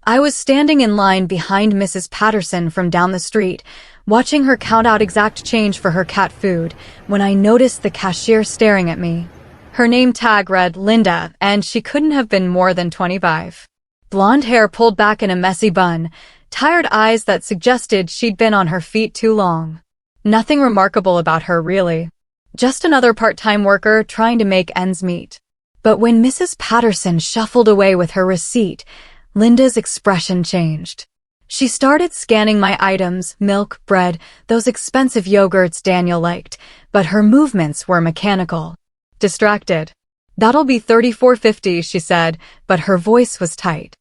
I was standing in line behind Mrs. Patterson from down the street, watching her count out exact change for her cat food, when I noticed the cashier staring at me. Her name tag read Linda, and she couldn't have been more than 25. Blonde hair pulled back in a messy bun, tired eyes that suggested she'd been on her feet too long. Nothing remarkable about her, really. Just another part-time worker trying to make ends meet. But when Mrs. Patterson shuffled away with her receipt, Linda's expression changed. She started scanning my items, milk, bread, those expensive yogurts Daniel liked, but her movements were mechanical. Distracted. "That'll be $34.50, she said, but her voice was tight.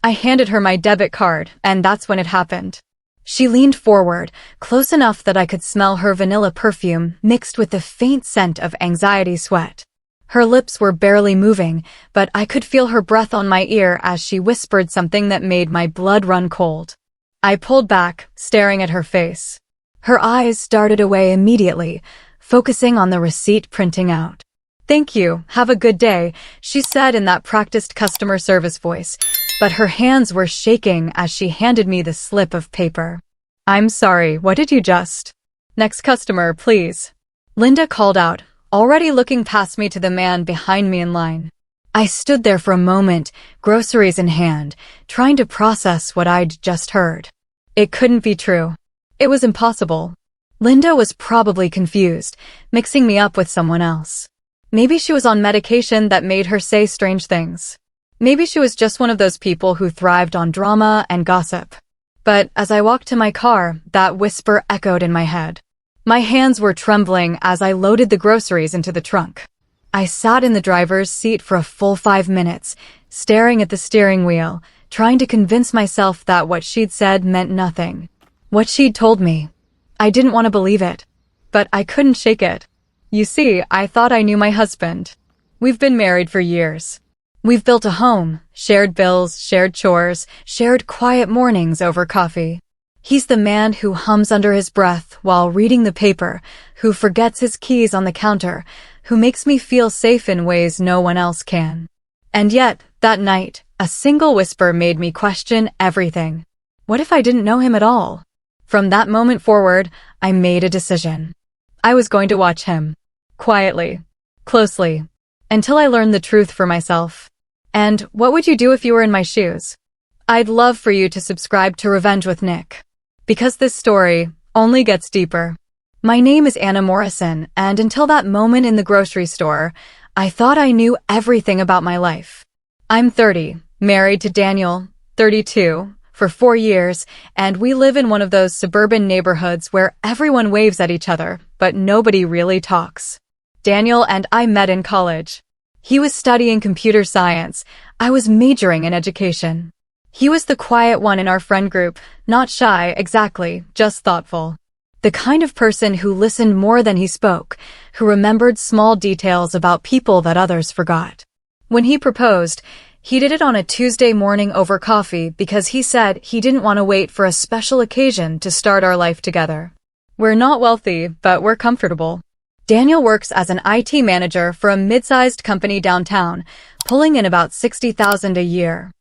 I handed her my debit card, and that's when it happened. She leaned forward, close enough that I could smell her vanilla perfume mixed with the faint scent of anxiety sweat. Her lips were barely moving, but I could feel her breath on my ear as she whispered something that made my blood run cold. I pulled back, staring at her face. Her eyes darted away immediately, focusing on the receipt printing out. "Thank you, have a good day," she said in that practiced customer service voice, but her hands were shaking as she handed me the slip of paper. "I'm sorry, what did you just?" "Next customer, please," Linda called out, already looking past me to the man behind me in line. I stood there for a moment, groceries in hand, trying to process what I'd just heard. It couldn't be true. It was impossible. Linda was probably confused, mixing me up with someone else. Maybe she was on medication that made her say strange things. Maybe she was just one of those people who thrived on drama and gossip. But as I walked to my car, that whisper echoed in my head. My hands were trembling as I loaded the groceries into the trunk. I sat in the driver's seat for a full 5 minutes, staring at the steering wheel, trying to convince myself that what she'd said meant nothing. What she'd told me. I didn't want to believe it, but I couldn't shake it. You see, I thought I knew my husband. We've been married for years. We've built a home, shared bills, shared chores, shared quiet mornings over coffee. He's the man who hums under his breath while reading the paper, who forgets his keys on the counter, who makes me feel safe in ways no one else can. And yet, that night, a single whisper made me question everything. What if I didn't know him at all? From that moment forward, I made a decision. I was going to watch him. Quietly. Closely. Until I learned the truth for myself. And what would you do if you were in my shoes? I'd love for you to subscribe to Revenge with Nick. Because this story only gets deeper. My name is Anna Morrison, and until that moment in the grocery store, I thought I knew everything about my life. I'm 30, married to Daniel, 32, for 4 years, and we live in one of those suburban neighborhoods where everyone waves at each other, but nobody really talks. Daniel and I met in college. He was studying computer science. I was majoring in education. He was the quiet one in our friend group, not shy exactly, just thoughtful. The kind of person who listened more than he spoke, who remembered small details about people that others forgot. When he proposed, he did it on a Tuesday morning over coffee because he said he didn't want to wait for a special occasion to start our life together. We're not wealthy, but we're comfortable. Daniel works as an IT manager for a mid-sized company downtown, pulling in about $60,000 a year.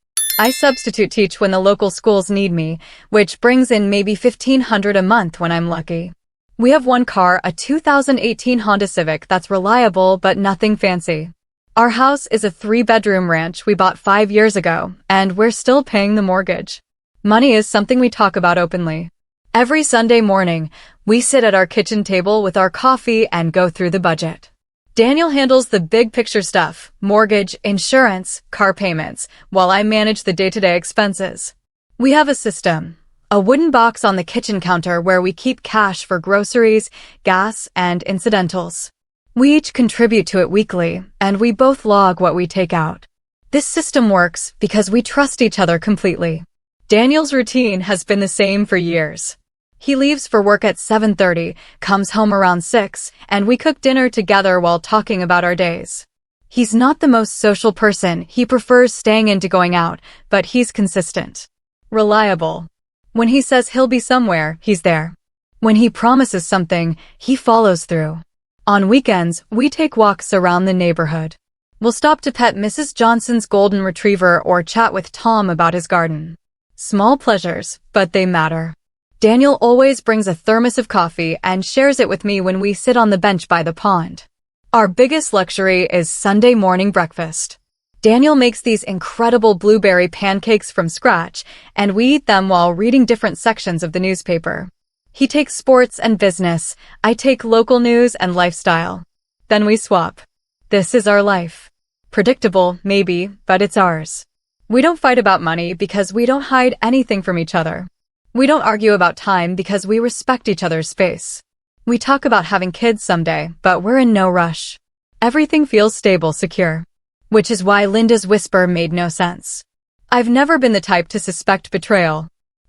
I substitute teach when the local schools need me, which brings in maybe $1,500 a month when I'm lucky. We have one car, a 2018 Honda Civic that's reliable but nothing fancy. Our house is a 3-bedroom ranch we bought 5 years ago, and we're still paying the mortgage. Money is something we talk about openly. Every Sunday morning, we sit at our kitchen table with our coffee and go through the budget. Daniel handles the big picture stuff, mortgage, insurance, car payments, while I manage the day-to-day expenses. We have a system, a wooden box on the kitchen counter where we keep cash for groceries, gas, and incidentals. We each contribute to it weekly, and we both log what we take out. This system works because we trust each other completely. Daniel's routine has been the same for years. He leaves for work at 7:30, comes home around 6, and we cook dinner together while talking about our days. He's not the most social person, he prefers staying in to going out, but he's consistent. Reliable. When he says he'll be somewhere, he's there. When he promises something, he follows through. On weekends, we take walks around the neighborhood. We'll stop to pet Mrs. Johnson's golden retriever or chat with Tom about his garden. Small pleasures, but they matter. Daniel always brings a thermos of coffee and shares it with me when we sit on the bench by the pond. Our biggest luxury is Sunday morning breakfast. Daniel makes these incredible blueberry pancakes from scratch, and we eat them while reading different sections of the newspaper. He takes sports and business, I take local news and lifestyle. Then we swap. This is our life. Predictable, maybe, but it's ours. We don't fight about money because we don't hide anything from each other. We don't argue about time because we respect each other's space. We talk about having kids someday, but we're in no rush. Everything feels stable, secure. Which is why Linda's whisper made no sense. I've never been the type to suspect betrayal.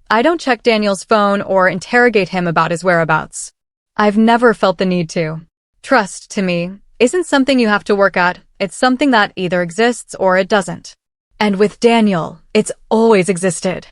I don't check Daniel's phone or interrogate him about his whereabouts. I've never felt the need to. Trust, to me, isn't something you have to work at, it's something that either exists or it doesn't. And with Daniel, it's always existed.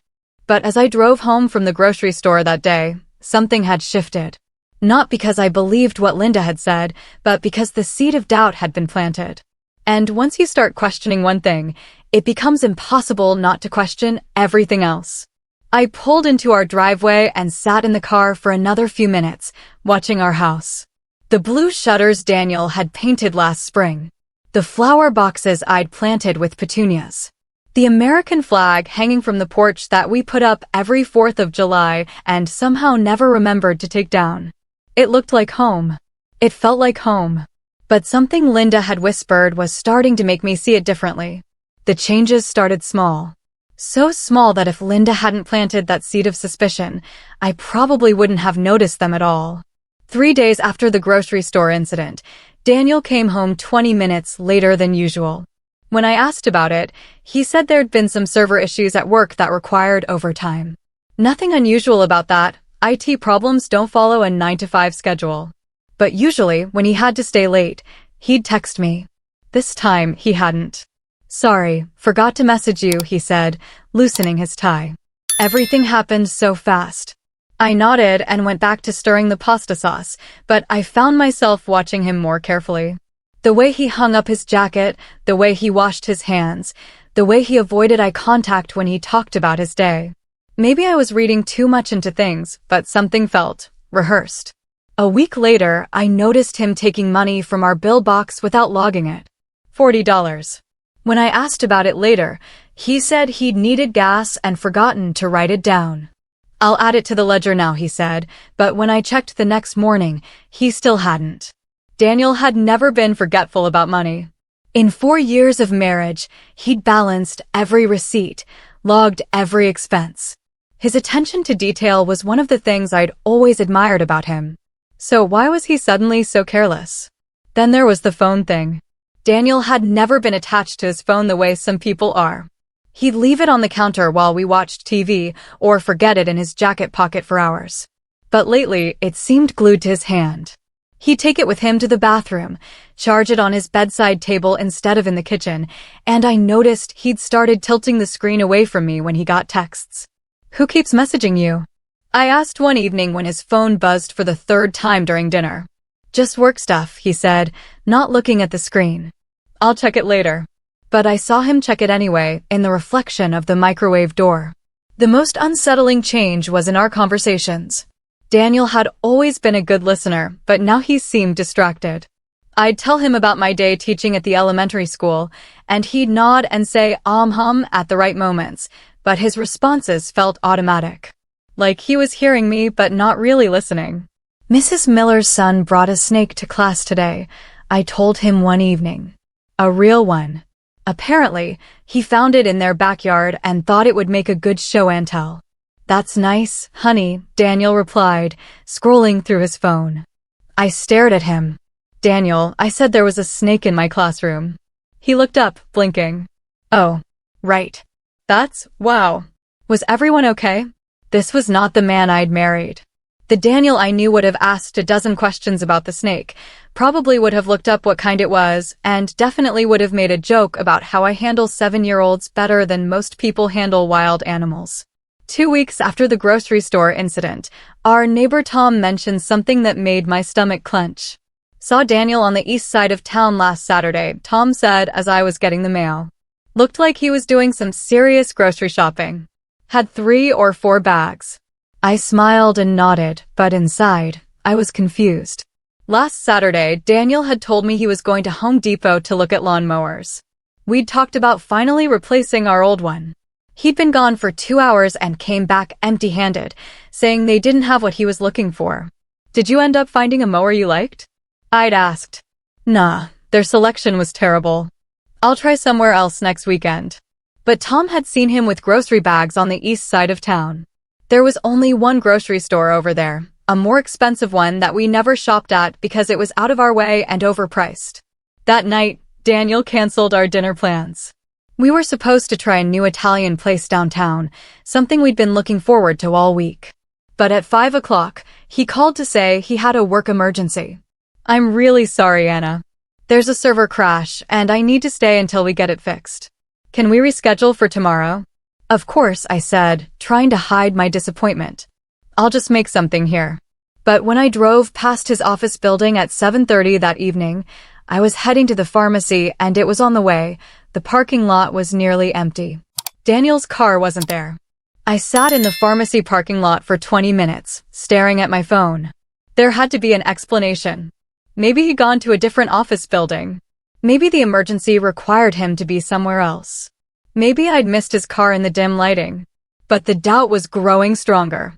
But as I drove home from the grocery store that day, something had shifted. Not because I believed what Linda had said, but because the seed of doubt had been planted. And once you start questioning one thing, it becomes impossible not to question everything else. I pulled into our driveway and sat in the car for another few minutes, watching our house. The blue shutters Daniel had painted last spring. The flower boxes I'd planted with petunias. The American flag hanging from the porch that we put up every 4th of July and somehow never remembered to take down. It looked like home. It felt like home. But something Linda had whispered was starting to make me see it differently. The changes started small. So small that if Linda hadn't planted that seed of suspicion, I probably wouldn't have noticed them at all. 3 days after the grocery store incident, Daniel came home 20 minutes later than usual. When I asked about it, he said there'd been some server issues at work that required overtime. Nothing unusual about that. IT problems don't follow a 9-to-5 schedule. But usually, when he had to stay late, he'd text me. This time, he hadn't. Sorry, forgot to message you, he said, loosening his tie. Everything happened so fast. I nodded and went back to stirring the pasta sauce, but I found myself watching him more carefully. The way he hung up his jacket, the way he washed his hands, the way he avoided eye contact when he talked about his day. Maybe I was reading too much into things, but something felt rehearsed. A week later, I noticed him taking money from our bill box without logging it. $40. When I asked about it later, he said he'd needed gas and forgotten to write it down. I'll add it to the ledger now, he said, but when I checked the next morning, he still hadn't. Daniel had never been forgetful about money. In 4 years of marriage, he'd balanced every receipt, logged every expense. His attention to detail was one of the things I'd always admired about him. So why was he suddenly so careless? Then there was the phone thing. Daniel had never been attached to his phone the way some people are. He'd leave it on the counter while we watched TV or forget it in his jacket pocket for hours. But lately, it seemed glued to his hand. He'd take it with him to the bathroom, charge it on his bedside table instead of in the kitchen, and I noticed he'd started tilting the screen away from me when he got texts. Who keeps messaging you? I asked one evening when his phone buzzed for the 3rd time during dinner. Just work stuff, he said, not looking at the screen. I'll check it later. But I saw him check it anyway, in the reflection of the microwave door. The most unsettling change was in our conversations. Daniel had always been a good listener, but now he seemed distracted. I'd tell him about my day teaching at the elementary school, and he'd nod and say hum at the right moments, but his responses felt automatic. Like he was hearing me but not really listening. Mrs. Miller's son brought a snake to class today, I told him one evening. A real one. Apparently, he found it in their backyard and thought it would make a good show and tell. That's nice, honey, Daniel replied, scrolling through his phone. I stared at him. Daniel, I said there was a snake in my classroom. He looked up, blinking. Oh, right. Wow. Was everyone okay? This was not the man I'd married. The Daniel I knew would have asked a dozen questions about the snake, probably would have looked up what kind it was, and definitely would have made a joke about how I handle 7-year-olds better than most people handle wild animals. 2 weeks after the grocery store incident, our neighbor Tom mentioned something that made my stomach clench. Saw Daniel on the east side of town last Saturday, Tom said as I was getting the mail. Looked like he was doing some serious grocery shopping. Had 3 or 4 bags. I smiled and nodded, but inside, I was confused. Last Saturday, Daniel had told me he was going to Home Depot to look at lawnmowers. We'd talked about finally replacing our old one. He'd been gone for 2 hours and came back empty-handed, saying they didn't have what he was looking for. Did you end up finding a mower you liked? I'd asked. Nah, their selection was terrible. I'll try somewhere else next weekend. But Tom had seen him with grocery bags on the east side of town. There was only one grocery store over there, a more expensive one that we never shopped at because it was out of our way and overpriced. That night, Daniel canceled our dinner plans. We were supposed to try a new Italian place downtown, something we'd been looking forward to all week. But at 5 o'clock, he called to say he had a work emergency. I'm really sorry, Anna. There's a server crash, and I need to stay until we get it fixed. Can we reschedule for tomorrow? Of course, I said, trying to hide my disappointment. I'll just make something here. But when I drove past his office building at 7:30 that evening, I was heading to the pharmacy and it was on the way. The parking lot was nearly empty. Daniel's car wasn't there. I sat in the pharmacy parking lot for 20 minutes, staring at my phone. There had to be an explanation. Maybe he'd gone to a different office building. Maybe the emergency required him to be somewhere else. Maybe I'd missed his car in the dim lighting. But the doubt was growing stronger.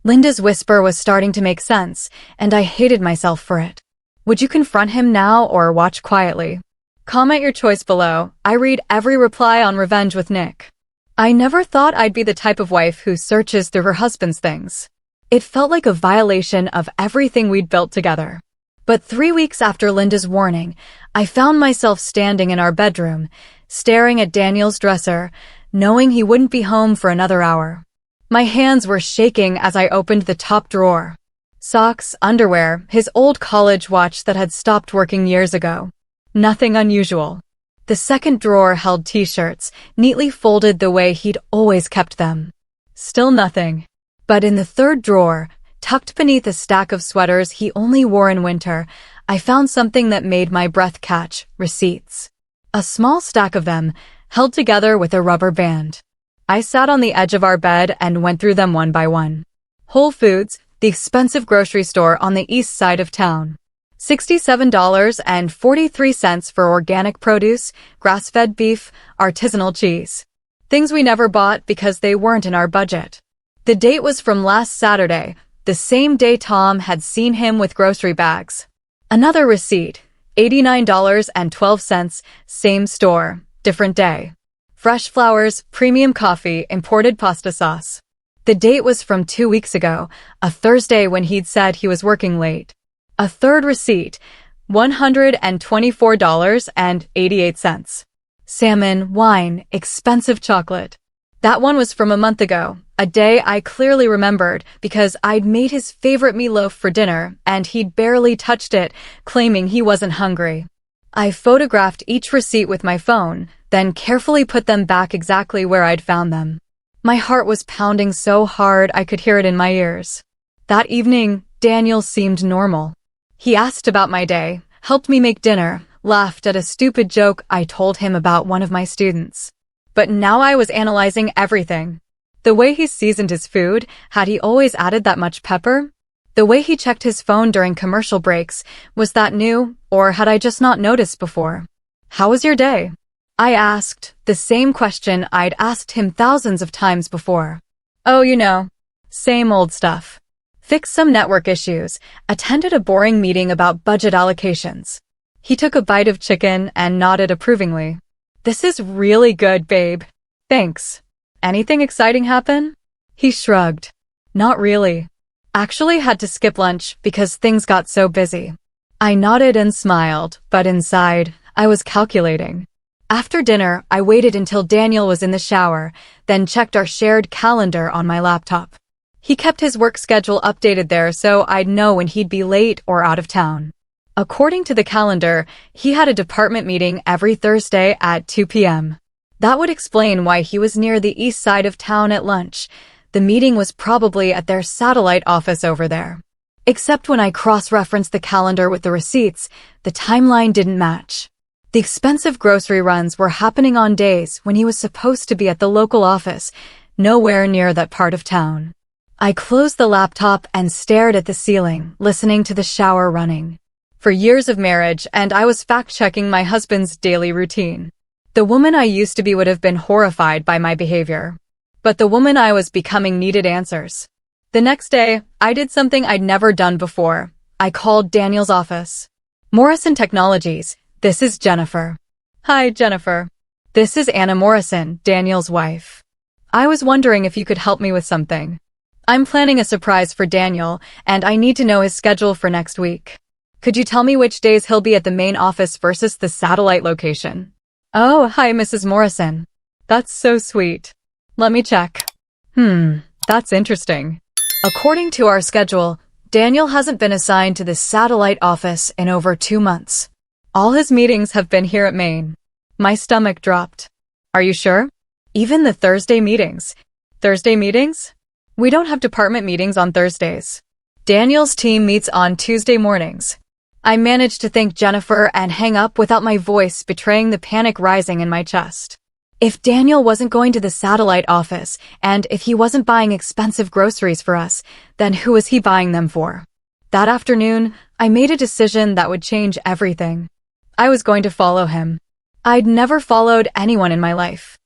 Linda's whisper was starting to make sense, and I hated myself for it. Would you confront him now or watch quietly? Comment your choice below. I read every reply on Revenge with Nick. I never thought I'd be the type of wife who searches through her husband's things. It felt like a violation of everything we'd built together. But 3 weeks after Linda's warning, I found myself standing in our bedroom, staring at Daniel's dresser, knowing he wouldn't be home for another hour. My hands were shaking as I opened the top drawer. Socks, underwear, his old college watch that had stopped working years ago. Nothing unusual. The second drawer held t-shirts, neatly folded the way he'd always kept them. Still nothing. But in the third drawer, tucked beneath a stack of sweaters he only wore in winter, I found something that made my breath catch: receipts. A small stack of them, held together with a rubber band. I sat on the edge of our bed and went through them one by one. Whole Foods, the expensive grocery store on the east side of town. $67.43 for organic produce, grass-fed beef, artisanal cheese. Things we never bought because they weren't in our budget. The date was from last Saturday, the same day Tom had seen him with grocery bags. Another receipt, $89.12, same store, different day. Fresh flowers, premium coffee, imported pasta sauce. The date was from 2 weeks ago, a Thursday when he'd said he was working late. A third receipt, $124.88. Salmon, wine, expensive chocolate. That one was from a month ago, a day I clearly remembered because I'd made his favorite meatloaf for dinner and he'd barely touched it, claiming he wasn't hungry. I photographed each receipt with my phone, then carefully put them back exactly where I'd found them. My heart was pounding so hard I could hear it in my ears. That evening, Daniel seemed normal. He asked about my day, helped me make dinner, laughed at a stupid joke I told him about one of my students. But now I was analyzing everything. The way he seasoned his food, had he always added that much pepper? The way he checked his phone during commercial breaks, was that new, or had I just not noticed before? How was your day? I asked, the same question I'd asked him thousands of times before. Oh, you know, same old stuff. Fixed some network issues, attended a boring meeting about budget allocations. He took a bite of chicken and nodded approvingly. This is really good, babe. Thanks. Anything exciting happen? He shrugged. Not really. Actually had to skip lunch because things got so busy. I nodded and smiled, but inside, I was calculating. After dinner, I waited until Daniel was in the shower, then checked our shared calendar on my laptop. He kept his work schedule updated there so I'd know when he'd be late or out of town. According to the calendar, he had a department meeting every Thursday at 2 p.m. That would explain why he was near the east side of town at lunch. The meeting was probably at their satellite office over there. Except when I cross-referenced the calendar with the receipts, the timeline didn't match. The expensive grocery runs were happening on days when he was supposed to be at the local office, nowhere near that part of town. I closed the laptop and stared at the ceiling, listening to the shower running. For years of marriage, and I was fact-checking my husband's daily routine. The woman I used to be would have been horrified by my behavior. But the woman I was becoming needed answers. The next day, I did something I'd never done before. I called Daniel's office. Morrison Technologies, this is Jennifer. Hi, Jennifer. This is Anna Morrison, Daniel's wife. I was wondering if you could help me with something. I'm planning a surprise for Daniel, and I need to know his schedule for next week. Could you tell me which days he'll be at the main office versus the satellite location? Oh, hi, Mrs. Morrison. That's so sweet. Let me check. That's interesting. According to our schedule, Daniel hasn't been assigned to the satellite office in over 2 months. All his meetings have been here at Maine. My stomach dropped. Are you sure? Even the Thursday meetings. Thursday meetings? We don't have department meetings on Thursdays. Daniel's team meets on Tuesday mornings. I managed to thank Jennifer and hang up without my voice betraying the panic rising in my chest. If Daniel wasn't going to the satellite office, and if he wasn't buying expensive groceries for us, then who was he buying them for? That afternoon, I made a decision that would change everything. I was going to follow him. I'd never followed anyone in my life.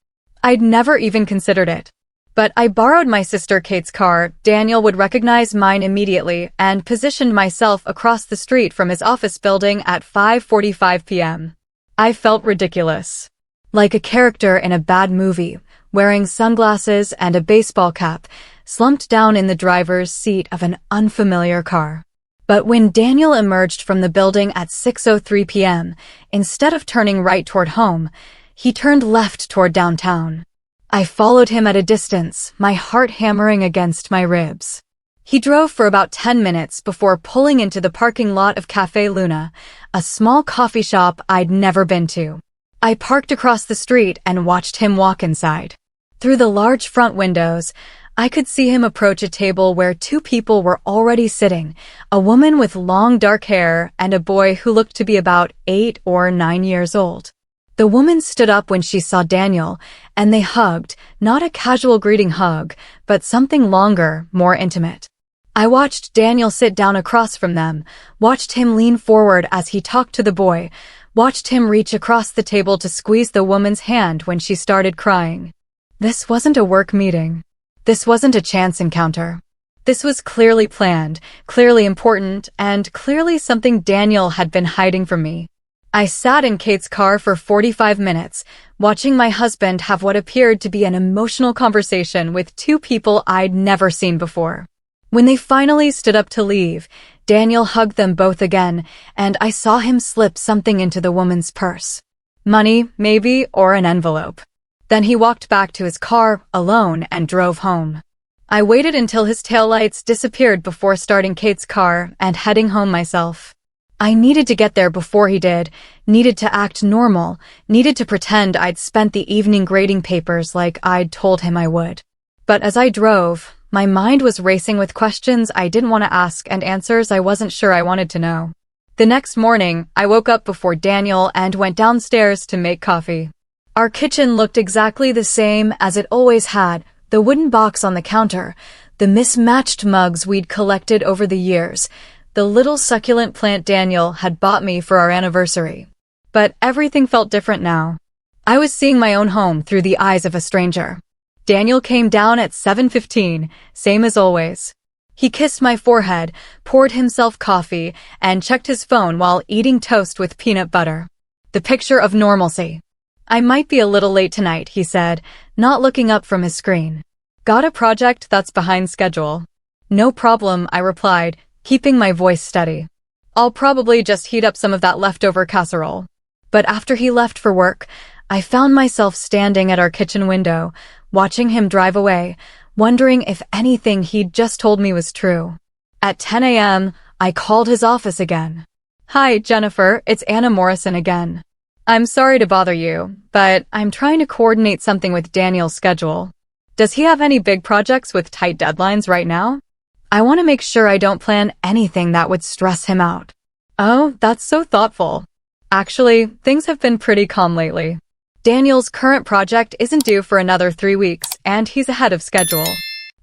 I'd never even considered it. But I borrowed my sister Kate's car. Daniel would recognize mine immediately and positioned myself across the street from his office building at 5:45 p.m. I felt ridiculous. Like a character in a bad movie, wearing sunglasses and a baseball cap, slumped down in the driver's seat of an unfamiliar car. But when Daniel emerged from the building at 6:03 p.m., instead of turning right toward home, he turned left toward downtown. I followed him at a distance, my heart hammering against my ribs. He drove for about 10 minutes before pulling into the parking lot of Café Luna, a small coffee shop I'd never been to. I parked across the street and watched him walk inside. Through the large front windows, I could see him approach a table where 2 people were already sitting, a woman with long dark hair and a boy who looked to be about 8 or 9 years old. The woman stood up when she saw Daniel, and they hugged, not a casual greeting hug, but something longer, more intimate. I watched Daniel sit down across from them, watched him lean forward as he talked to the boy, watched him reach across the table to squeeze the woman's hand when she started crying. This wasn't a work meeting. This wasn't a chance encounter. This was clearly planned, clearly important, and clearly something Daniel had been hiding from me. I sat in Kate's car for 45 minutes, watching my husband have what appeared to be an emotional conversation with 2 people I'd never seen before. When they finally stood up to leave, Daniel hugged them both again, and I saw him slip something into the woman's purse. Money, maybe, or an envelope. Then he walked back to his car, alone, and drove home. I waited until his taillights disappeared before starting Kate's car and heading home myself. I needed to get there before he did, needed to act normal, needed to pretend I'd spent the evening grading papers like I'd told him I would. But as I drove, my mind was racing with questions I didn't want to ask and answers I wasn't sure I wanted to know. The next morning, I woke up before Daniel and went downstairs to make coffee. Our kitchen looked exactly the same as it always had, the wooden box on the counter, the mismatched mugs we'd collected over the years, the little succulent plant Daniel had bought me for our anniversary. But everything felt different now. I was seeing my own home through the eyes of a stranger. Daniel came down at 7:15, same as always. He kissed my forehead, poured himself coffee, and checked his phone while eating toast with peanut butter. The picture of normalcy. I might be a little late tonight, he said, not looking up from his screen. Got a project that's behind schedule. No problem, I replied, keeping my voice steady. I'll probably just heat up some of that leftover casserole. But after he left for work, I found myself standing at our kitchen window, watching him drive away, wondering if anything he'd just told me was true. At 10 a.m., I called his office again. Hi, Jennifer, it's Anna Morrison again. I'm sorry to bother you, but I'm trying to coordinate something with Daniel's schedule. Does he have any big projects with tight deadlines right now? I want to make sure I don't plan anything that would stress him out. Oh, that's so thoughtful. Actually, things have been pretty calm lately. Daniel's current project isn't due for another 3 weeks, and he's ahead of schedule.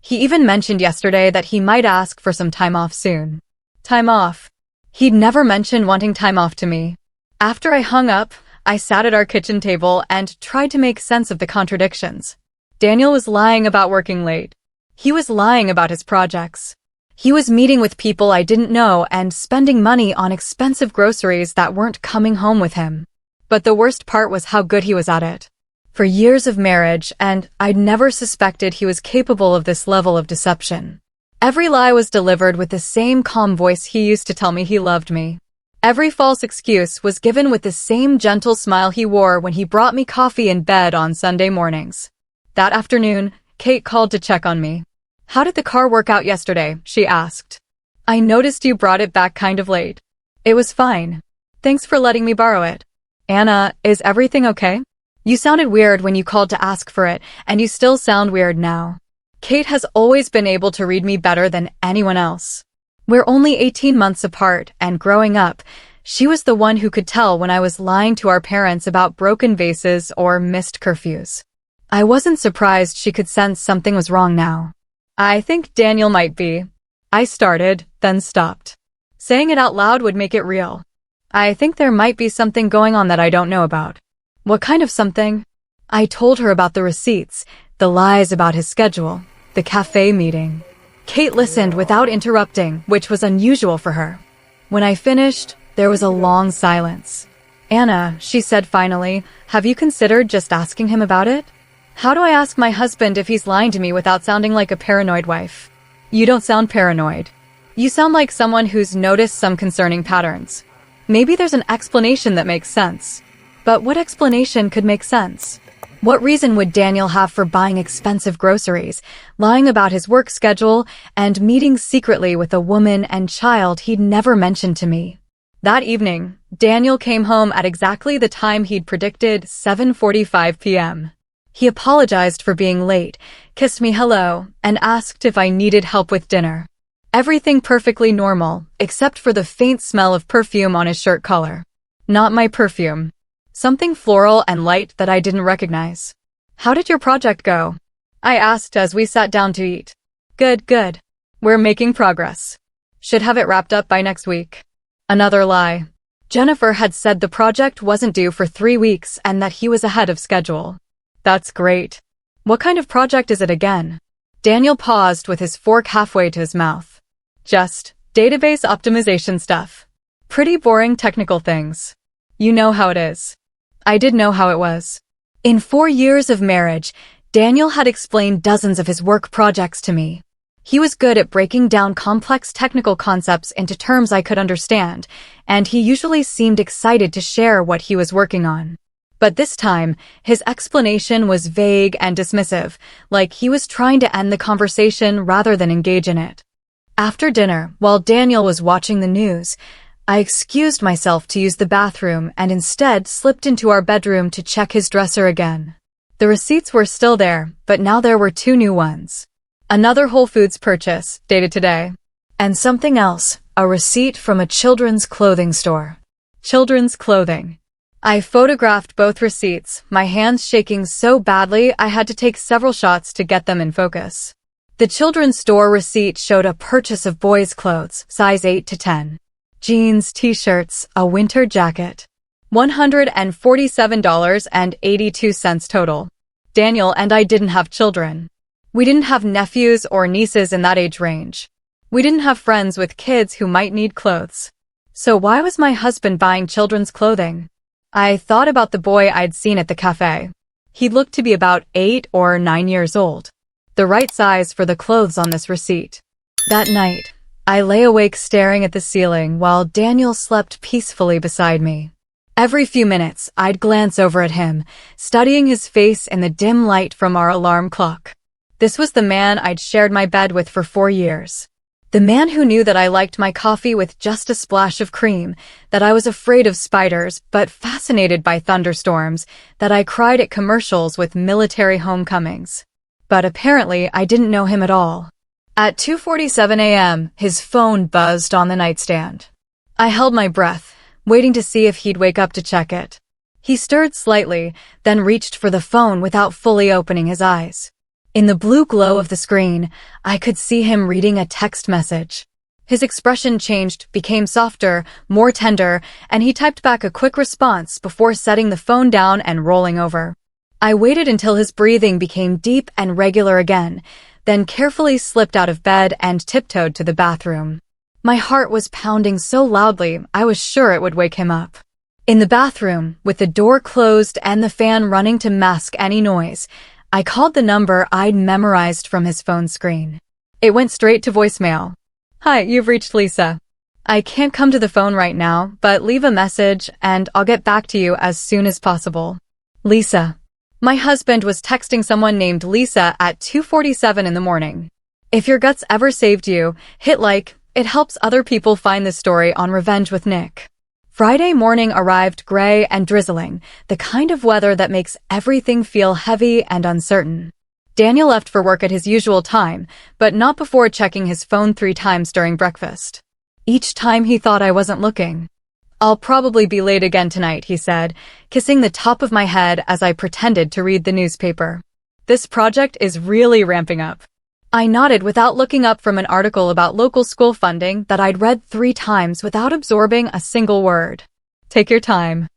He even mentioned yesterday that he might ask for some time off soon. Time off. He'd never mentioned wanting time off to me. After I hung up, I sat at our kitchen table and tried to make sense of the contradictions. Daniel was lying about working late. He was lying about his projects. He was meeting with people I didn't know and spending money on expensive groceries that weren't coming home with him. But the worst part was how good he was at it. For years of marriage, and I'd never suspected he was capable of this level of deception. Every lie was delivered with the same calm voice he used to tell me he loved me. Every false excuse was given with the same gentle smile he wore when he brought me coffee in bed on Sunday mornings. That afternoon, Kate called to check on me. "How did the car work out yesterday?" she asked. "I noticed you brought it back kind of late." "It was fine. Thanks for letting me borrow it." "Anna, is everything okay? You sounded weird when you called to ask for it, and you still sound weird now." Kate has always been able to read me better than anyone else. We're only 18 months apart, and growing up, she was the one who could tell when I was lying to our parents about broken vases or missed curfews. I wasn't surprised she could sense something was wrong now. "I think Daniel might be." I started, then stopped. Saying it out loud would make it real. "I think there might be something going on that I don't know about." "What kind of something?" I told her about the receipts, the lies about his schedule, the cafe meeting. Kate listened without interrupting, which was unusual for her. When I finished, there was a long silence. "Anna," she said finally, "have you considered just asking him about it? How do I ask my husband if he's lying to me without sounding like a paranoid wife?" "You don't sound paranoid. You sound like someone who's noticed some concerning patterns. Maybe there's an explanation that makes sense." But what explanation could make sense? What reason would Daniel have for buying expensive groceries, lying about his work schedule, and meeting secretly with a woman and child he'd never mentioned to me? That evening, Daniel came home at exactly the time he'd predicted, 7:45 p.m. He apologized for being late, kissed me hello, and asked if I needed help with dinner. Everything perfectly normal, except for the faint smell of perfume on his shirt collar. Not my perfume. Something floral and light that I didn't recognize. "How did your project go?" I asked as we sat down to eat. Good. We're making progress. Should have it wrapped up by next week." Another lie. Jennifer had said the project wasn't due for 3 weeks and that he was ahead of schedule. "That's great. What kind of project is it again?" Daniel paused with his fork halfway to his mouth. "Just database optimization stuff. Pretty boring technical things. You know how it is." I did know how it was. In 4 years of marriage, Daniel had explained dozens of his work projects to me. He was good at breaking down complex technical concepts into terms I could understand, and he usually seemed excited to share what he was working on. But this time, his explanation was vague and dismissive, like he was trying to end the conversation rather than engage in it. After dinner, while Daniel was watching the news, I excused myself to use the bathroom and instead slipped into our bedroom to check his dresser again. The receipts were still there, but now there were 2 new ones. Another Whole Foods purchase, dated today. And something else, a receipt from a children's clothing store. Children's clothing. I photographed both receipts, my hands shaking so badly I had to take several shots to get them in focus. The children's store receipt showed a purchase of boys' clothes, size 8 to 10. Jeans, t-shirts, a winter jacket. $147.82 total. Daniel and I didn't have children. We didn't have nephews or nieces in that age range. We didn't have friends with kids who might need clothes. So why was my husband buying children's clothing? I thought about the boy I'd seen at the cafe. He looked to be about 8 or 9 years old. The right size for the clothes on this receipt. That night, I lay awake staring at the ceiling while Daniel slept peacefully beside me. Every few minutes, I'd glance over at him, studying his face in the dim light from our alarm clock. This was the man I'd shared my bed with for 4 years. The man who knew that I liked my coffee with just a splash of cream, that I was afraid of spiders but fascinated by thunderstorms, that I cried at commercials with military homecomings. But apparently I didn't know him at all. At 2:47 a.m., his phone buzzed on the nightstand. I held my breath, waiting to see if he'd wake up to check it. He stirred slightly, then reached for the phone without fully opening his eyes. In the blue glow of the screen, I could see him reading a text message. His expression changed, became softer, more tender, and he typed back a quick response before setting the phone down and rolling over. I waited until his breathing became deep and regular again, then carefully slipped out of bed and tiptoed to the bathroom. My heart was pounding so loudly, I was sure it would wake him up. In the bathroom, with the door closed and the fan running to mask any noise, I called the number I'd memorized from his phone screen. It went straight to voicemail. "Hi, you've reached Lisa. I can't come to the phone right now, but leave a message and I'll get back to you as soon as possible. Lisa." My husband was texting someone named Lisa at 2:47 in the morning. If your guts ever saved you, hit like. It helps other people find this story on Revenge with Nick. Friday morning arrived gray and drizzling, the kind of weather that makes everything feel heavy and uncertain. Daniel left for work at his usual time, but not before checking his phone 3 times during breakfast. Each time he thought I wasn't looking. "I'll probably be late again tonight," he said, kissing the top of my head as I pretended to read the newspaper. "This project is really ramping up." I nodded without looking up from an article about local school funding that I'd read 3 times without absorbing a single word. "Take your time.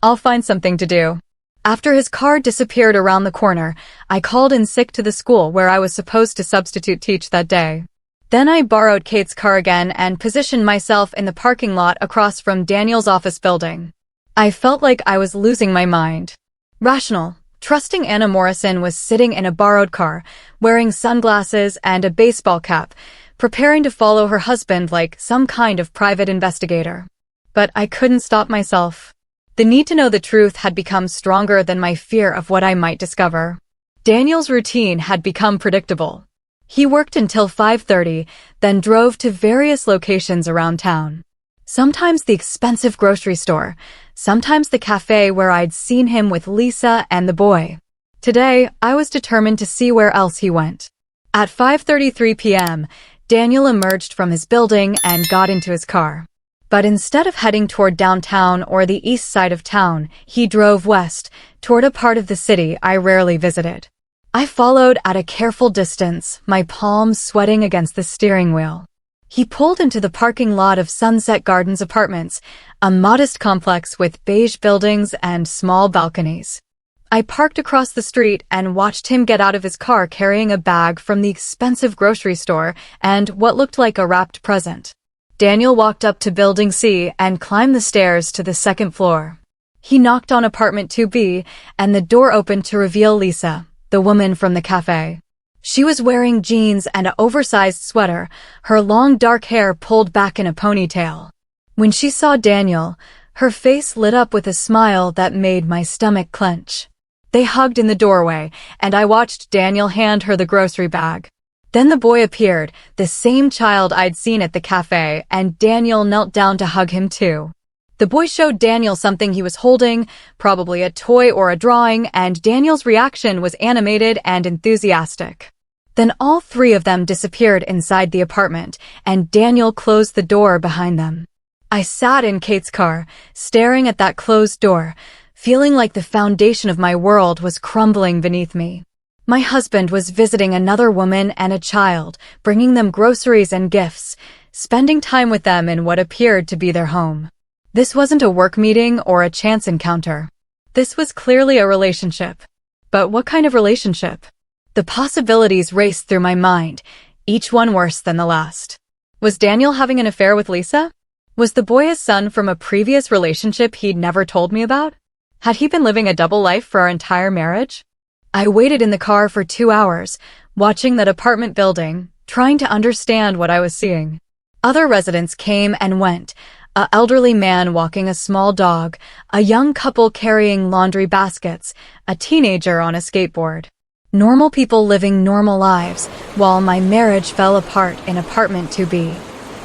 I'll find something to do." After his car disappeared around the corner, I called in sick to the school where I was supposed to substitute teach that day. Then I borrowed Kate's car again and positioned myself in the parking lot across from Daniel's office building. I felt like I was losing my mind. Rational, trusting Anna Morrison was sitting in a borrowed car, wearing sunglasses and a baseball cap, preparing to follow her husband like some kind of private investigator. But I couldn't stop myself. The need to know the truth had become stronger than my fear of what I might discover. Daniel's routine had become predictable. He worked until 5:30, then drove to various locations around town. Sometimes the expensive grocery store, sometimes the cafe where I'd seen him with Lisa and the boy. Today, I was determined to see where else he went. At 5:33 p.m., Daniel emerged from his building and got into his car. But instead of heading toward downtown or the east side of town, he drove west, toward a part of the city I rarely visited. I followed at a careful distance, my palms sweating against the steering wheel. He pulled into the parking lot of Sunset Gardens Apartments, a modest complex with beige buildings and small balconies. I parked across the street and watched him get out of his car carrying a bag from the expensive grocery store and what looked like a wrapped present. Daniel walked up to Building C and climbed the stairs to the 2nd floor. He knocked on apartment 2B, and the door opened to reveal Lisa, the woman from the cafe. She was wearing jeans and an oversized sweater, her long dark hair pulled back in a ponytail. When she saw Daniel, her face lit up with a smile that made my stomach clench. They hugged in the doorway, and I watched Daniel hand her the grocery bag. Then the boy appeared, the same child I'd seen at the cafe, and Daniel knelt down to hug him too. The boy showed Daniel something he was holding, probably a toy or a drawing, and Daniel's reaction was animated and enthusiastic. Then all 3 of them disappeared inside the apartment, and Daniel closed the door behind them. I sat in Kate's car, staring at that closed door, feeling like the foundation of my world was crumbling beneath me. My husband was visiting another woman and a child, bringing them groceries and gifts, spending time with them in what appeared to be their home. This wasn't a work meeting or a chance encounter. This was clearly a relationship. But what kind of relationship? The possibilities raced through my mind, each one worse than the last. Was Daniel having an affair with Lisa? Was the boy his son from a previous relationship he'd never told me about? Had he been living a double life for our entire marriage? I waited in the car for 2 hours, watching that apartment building, trying to understand what I was seeing. Other residents came and went, an elderly man walking a small dog, a young couple carrying laundry baskets, a teenager on a skateboard. Normal people living normal lives, while my marriage fell apart in apartment 2B.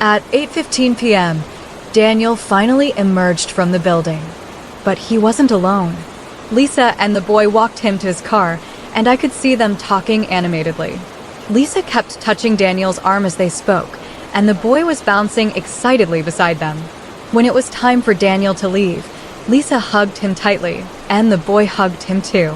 At 8:15 p.m., Daniel finally emerged from the building. But he wasn't alone. Lisa and the boy walked him to his car, and I could see them talking animatedly. Lisa kept touching Daniel's arm as they spoke, and the boy was bouncing excitedly beside them. When it was time for Daniel to leave, Lisa hugged him tightly, And the boy hugged him too.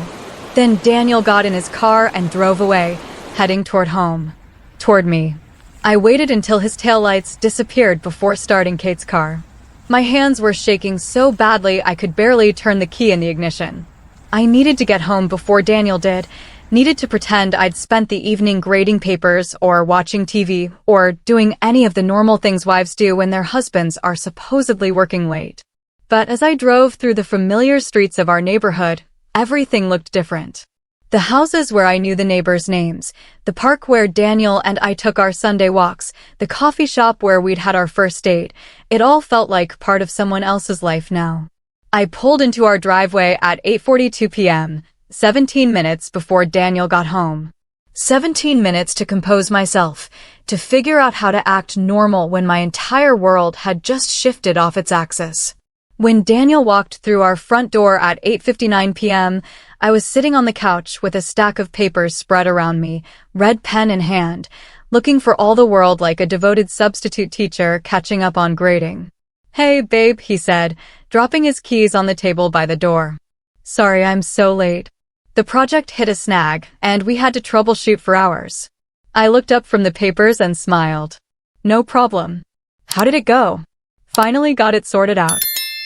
Then Daniel got in his car and drove away, heading toward home. Toward me. I waited until his taillights disappeared before starting Kate's car. My hands were shaking so badly I could barely turn the key in the ignition. I needed to get home before Daniel did, needed to pretend I'd spent the evening grading papers or watching TV or doing any of the normal things wives do when their husbands are supposedly working late. But as I drove through the familiar streets of our neighborhood, everything looked different. The houses where I knew the neighbors' names, the park where Daniel and I took our Sunday walks, the coffee shop where we'd had our first date, it all felt like part of someone else's life now. I pulled into our driveway at 8:42 p.m., 17 minutes before Daniel got home. 17 minutes to compose myself, to figure out how to act normal when my entire world had just shifted off its axis. When Daniel walked through our front door at 8:59 p.m., I was sitting on the couch with a stack of papers spread around me, red pen in hand, looking for all the world like a devoted substitute teacher catching up on grading. "Hey, babe," he said, dropping his keys on the table by the door. "Sorry, I'm so late." The project hit a snag, and we had to troubleshoot for hours. I looked up from the papers and smiled. "No problem. How did it go?" "Finally got it sorted out.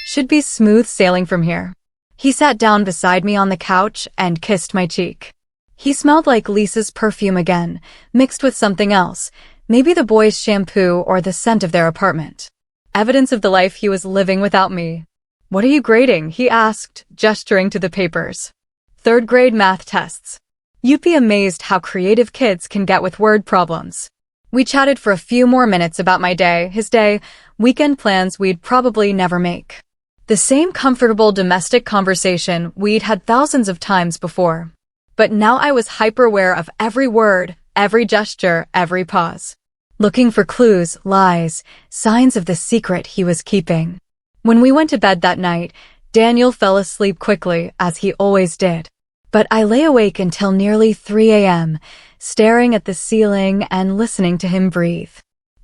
Should be smooth sailing from here." He sat down beside me on the couch and kissed my cheek. He smelled like Lisa's perfume again, mixed with something else, maybe the boys' shampoo or the scent of their apartment. Evidence of the life he was living without me. "What are you grading?" he asked, gesturing to the papers. "Third grade math tests. You'd be amazed how creative kids can get with word problems." We chatted for a few more minutes about my day, his day, weekend plans we'd probably never make. The same comfortable domestic conversation we'd had thousands of times before. But now I was hyper-aware of every word, every gesture, every pause. Looking for clues, lies, signs of the secret he was keeping. When we went to bed that night, Daniel fell asleep quickly, as he always did. But I lay awake until nearly 3 a.m., staring at the ceiling and listening to him breathe.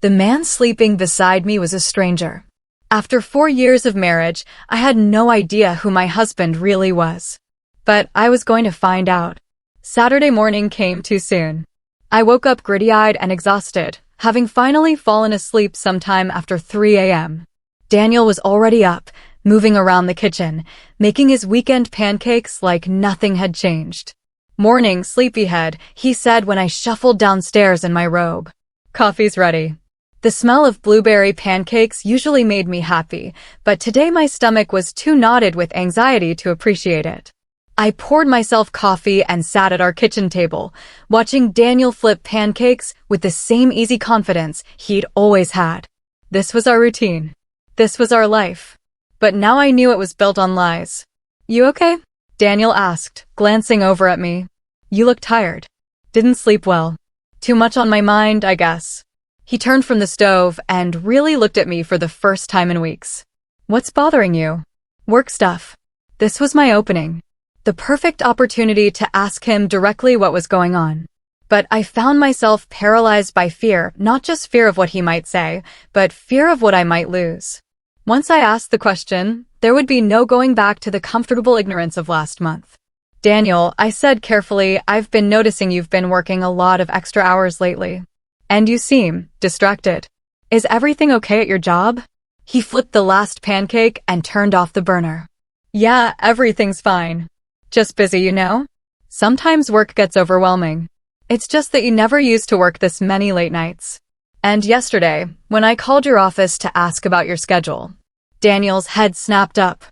The man sleeping beside me was a stranger. After 4 years of marriage, I had no idea who my husband really was. But I was going to find out. Saturday morning came too soon. I woke up gritty-eyed and exhausted, having finally fallen asleep sometime after 3 a.m. Daniel was already up, moving around the kitchen, making his weekend pancakes like nothing had changed. "Morning, sleepyhead," he said when I shuffled downstairs in my robe. "Coffee's ready." The smell of blueberry pancakes usually made me happy, but today my stomach was too knotted with anxiety to appreciate it. I poured myself coffee and sat at our kitchen table, watching Daniel flip pancakes with the same easy confidence he'd always had. This was our routine. This was our life. But now I knew it was built on lies. "You okay?" Daniel asked, glancing over at me. "You look tired." "Didn't sleep well. Too much on my mind, I guess." He turned from the stove and really looked at me for the first time in weeks. "What's bothering you?" "Work stuff." This was my opening. The perfect opportunity to ask him directly what was going on. But I found myself paralyzed by fear, not just fear of what he might say, but fear of what I might lose. Once I asked the question, there would be no going back to the comfortable ignorance of last month. "Daniel," I said carefully, "I've been noticing you've been working a lot of extra hours lately. And you seem distracted. Is everything okay at your job?" He flipped the last pancake and turned off the burner. "Yeah, everything's fine. Just busy, you know? Sometimes work gets overwhelming. It's just that you never used to work this many late nights. And yesterday, when I called your office to ask about your schedule." Daniel's head snapped up.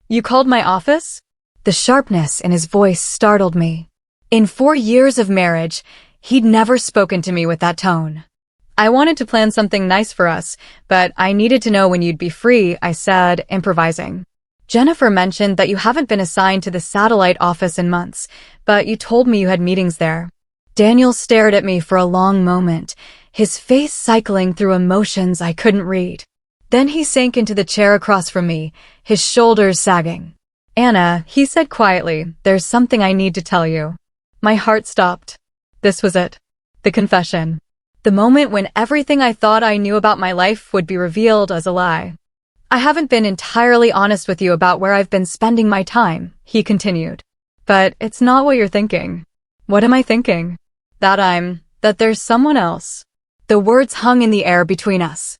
"You called my office?" The sharpness in his voice startled me. In 4 years of marriage, he'd never spoken to me with that tone. "I wanted to plan something nice for us, but I needed to know when you'd be free," I said, improvising. "Jennifer mentioned that you haven't been assigned to the satellite office in months, but you told me you had meetings there." Daniel stared at me for a long moment, his face cycling through emotions I couldn't read. Then he sank into the chair across from me, his shoulders sagging. "Anna," he said quietly, "there's something I need to tell you." My heart stopped. This was it. The confession. The moment when everything I thought I knew about my life would be revealed as a lie. I haven't been entirely honest with you about where I've been spending my time, he continued. But it's not what you're thinking. What am I thinking? That there's someone else. The words hung in the air between us.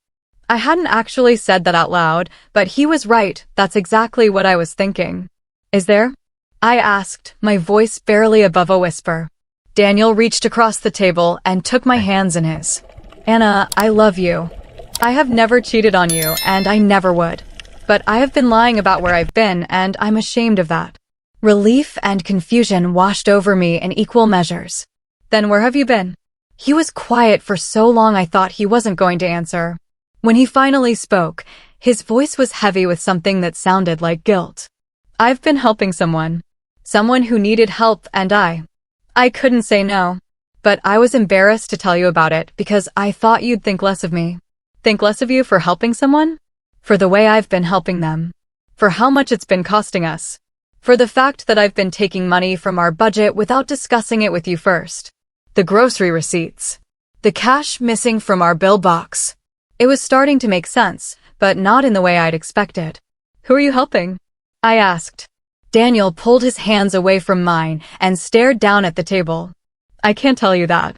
I hadn't actually said that out loud, but he was right. That's exactly what I was thinking. Is there? I asked, my voice barely above a whisper. Daniel reached across the table and took my hands in his. Anna, I love you. I have never cheated on you, and I never would. But I have been lying about where I've been, and I'm ashamed of that. Relief and confusion washed over me in equal measures. Then where have you been? He was quiet for so long I thought he wasn't going to answer. When he finally spoke, his voice was heavy with something that sounded like guilt. I've been helping someone. Someone who needed help, and I couldn't say no. But I was embarrassed to tell you about it because I thought you'd think less of me. Think less of you for helping someone? For the way I've been helping them. For how much it's been costing us. For the fact that I've been taking money from our budget without discussing it with you first. The grocery receipts. The cash missing from our bill box. It was starting to make sense, but not in the way I'd expected. Who are you helping? I asked. Daniel pulled his hands away from mine and stared down at the table. I can't tell you that.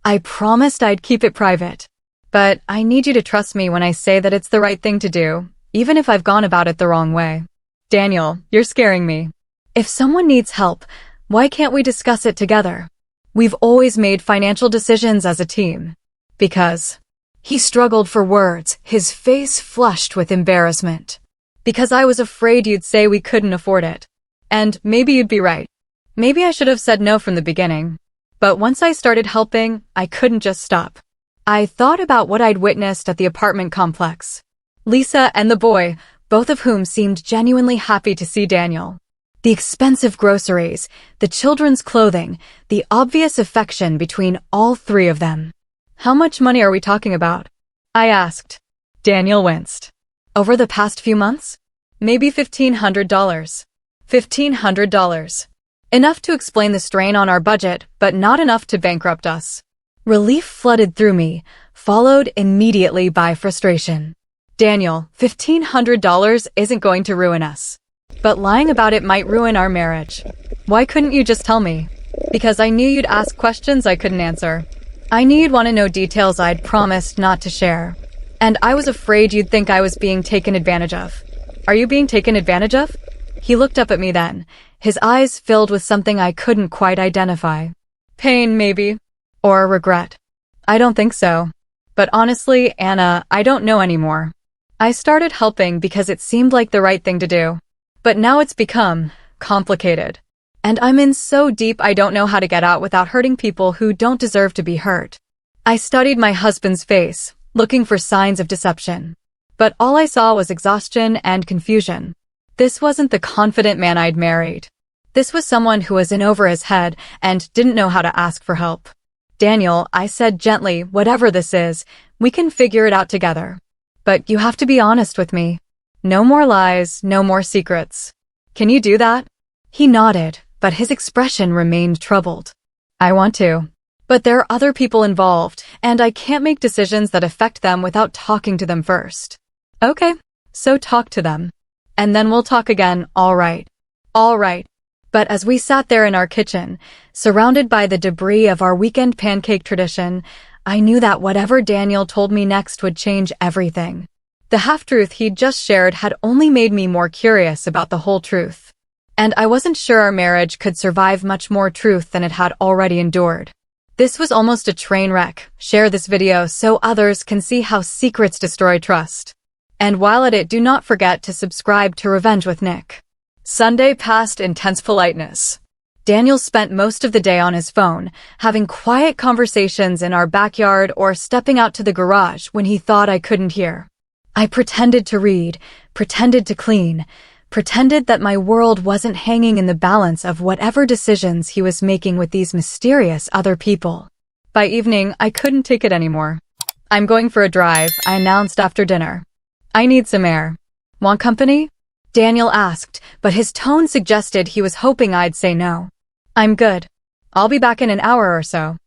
I promised I'd keep it private. But I need you to trust me when I say that it's the right thing to do, even if I've gone about it the wrong way. Daniel, you're scaring me. If someone needs help, why can't we discuss it together? We've always made financial decisions as a team. Because he struggled for words, his face flushed with embarrassment. Because I was afraid you'd say we couldn't afford it. And maybe you'd be right. Maybe I should have said no from the beginning. But once I started helping, I couldn't just stop. I thought about what I'd witnessed at the apartment complex. Lisa and the boy, both of whom seemed genuinely happy to see Daniel. The expensive groceries, the children's clothing, the obvious affection between all three of them. How much money are we talking about? I asked. Daniel winced. Over the past few months? Maybe $1,500. $1,500. Enough to explain the strain on our budget, but not enough to bankrupt us. Relief flooded through me, followed immediately by frustration. Daniel, $1,500 isn't going to ruin us. But lying about it might ruin our marriage. Why couldn't you just tell me? Because I knew you'd ask questions I couldn't answer. I knew you'd want to know details I'd promised not to share. And I was afraid you'd think I was being taken advantage of. Are you being taken advantage of? He looked up at me then, his eyes filled with something I couldn't quite identify. Pain, maybe. Or regret. I don't think so. But honestly, Anna, I don't know anymore. I started helping because it seemed like the right thing to do. But now it's become complicated. And I'm in so deep I don't know how to get out without hurting people who don't deserve to be hurt. I studied my husband's face, looking for signs of deception. But all I saw was exhaustion and confusion. This wasn't the confident man I'd married. This was someone who was in over his head and didn't know how to ask for help. Daniel, I said gently, whatever this is, we can figure it out together. But you have to be honest with me. No more lies, no more secrets. Can you do that? He nodded, but his expression remained troubled. I want to. But there are other people involved, and I can't make decisions that affect them without talking to them first. Okay, so talk to them. And then we'll talk again, all right. All right. But as we sat there in our kitchen, surrounded by the debris of our weekend pancake tradition, I knew that whatever Daniel told me next would change everything. The half-truth he'd just shared had only made me more curious about the whole truth. And I wasn't sure our marriage could survive much more truth than it had already endured. This was almost a train wreck. Share this video so others can see how secrets destroy trust. And while at it, do not forget to subscribe to Revenge with Nick. Sunday passed in tense politeness. Daniel spent most of the day on his phone, having quiet conversations in our backyard or stepping out to the garage when he thought I couldn't hear. I pretended to read, pretended to clean, pretended that my world wasn't hanging in the balance of whatever decisions he was making with these mysterious other people. By evening, I couldn't take it anymore. I'm going for a drive, I announced after dinner. I need some air. Want company? Daniel asked, but his tone suggested he was hoping I'd say no. I'm good. I'll be back in an hour or so.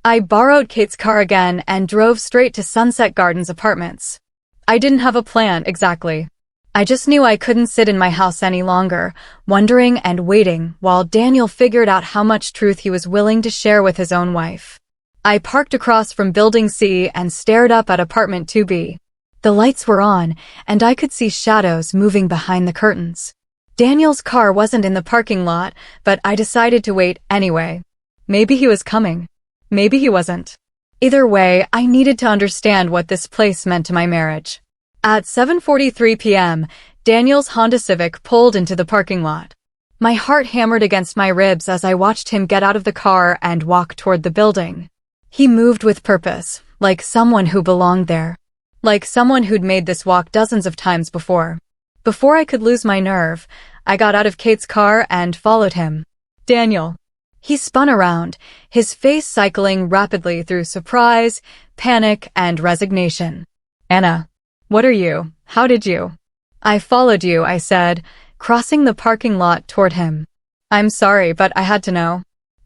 I borrowed Kate's car again and drove straight to Sunset Gardens Apartments. I didn't have a plan exactly. I just knew I couldn't sit in my house any longer, wondering and waiting while Daniel figured out how much truth he was willing to share with his own wife. I parked across from Building C and stared up at apartment 2B. The lights were on, and I could see shadows moving behind the curtains. Daniel's car wasn't in the parking lot, but I decided to wait anyway. Maybe he was coming. Maybe he wasn't. Either way, I needed to understand what this place meant to my marriage. At 7:43 p.m., Daniel's Honda Civic pulled into the parking lot. My heart hammered against my ribs as I watched him get out of the car and walk toward the building. He moved with purpose, like someone who belonged there. Like someone who'd made this walk dozens of times before. Before I could lose my nerve, I got out of Kate's car and followed him. Daniel. He spun around, his face cycling rapidly through surprise, panic, and resignation. Anna. What are you? How did you? I followed you, I said, crossing the parking lot toward him. I'm sorry, but I had to know.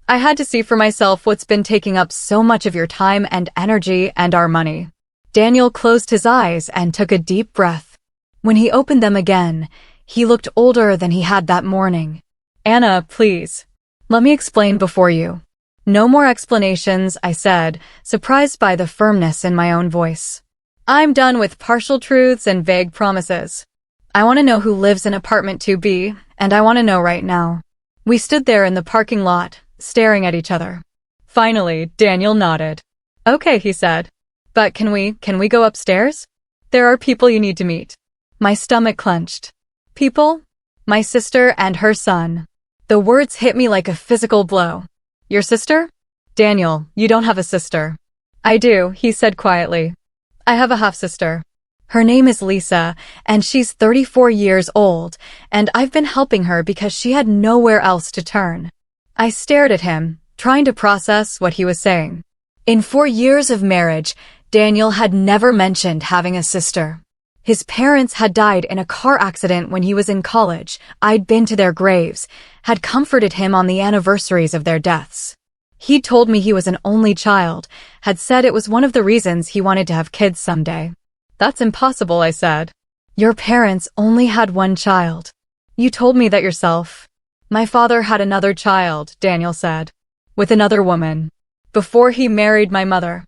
I had to see for myself what's been taking up so much of your time and energy and our money. Daniel closed his eyes and took a deep breath. When he opened them again, he looked older than he had that morning. Anna, please. Let me explain before you. No more explanations, I said, surprised by the firmness in my own voice. I'm done with partial truths and vague promises. I want to know who lives in apartment 2B, and I want to know right now. We stood there in the parking lot, staring at each other. Finally, Daniel nodded. Okay, he said. But can we go upstairs? There are people you need to meet. My stomach clenched. People? My sister and her son. The words hit me like a physical blow. Your sister? Daniel, you don't have a sister. I do, he said quietly. I have a half-sister. Her name is Lisa, and she's 34 years old, and I've been helping her because she had nowhere else to turn. I stared at him, trying to process what he was saying. In 4 years of marriage, Daniel had never mentioned having a sister. His parents had died in a car accident when he was in college. I'd been to their graves, had comforted him on the anniversaries of their deaths. He'd told me he was an only child, had said it was one of the reasons he wanted to have kids someday. That's impossible, I said. Your parents only had one child. You told me that yourself. My father had another child, Daniel said. With another woman. Before he married my mother.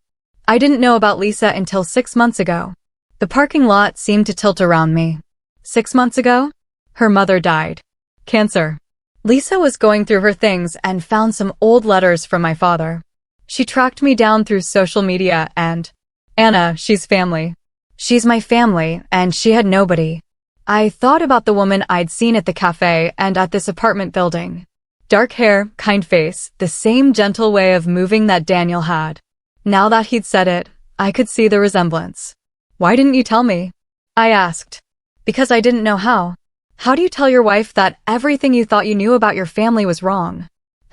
I didn't know about Lisa until 6 months ago. The parking lot seemed to tilt around me. 6 months ago? Her mother died. Cancer. Lisa was going through her things and found some old letters from my father. She tracked me down through social media and... Anna, she's family. She's my family, and she had nobody. I thought about the woman I'd seen at the cafe and at this apartment building. Dark hair, kind face, the same gentle way of moving that Daniel had. Now that he'd said it, I could see the resemblance. Why didn't you tell me? I asked. Because I didn't know how. How do you tell your wife that everything you thought you knew about your family was wrong?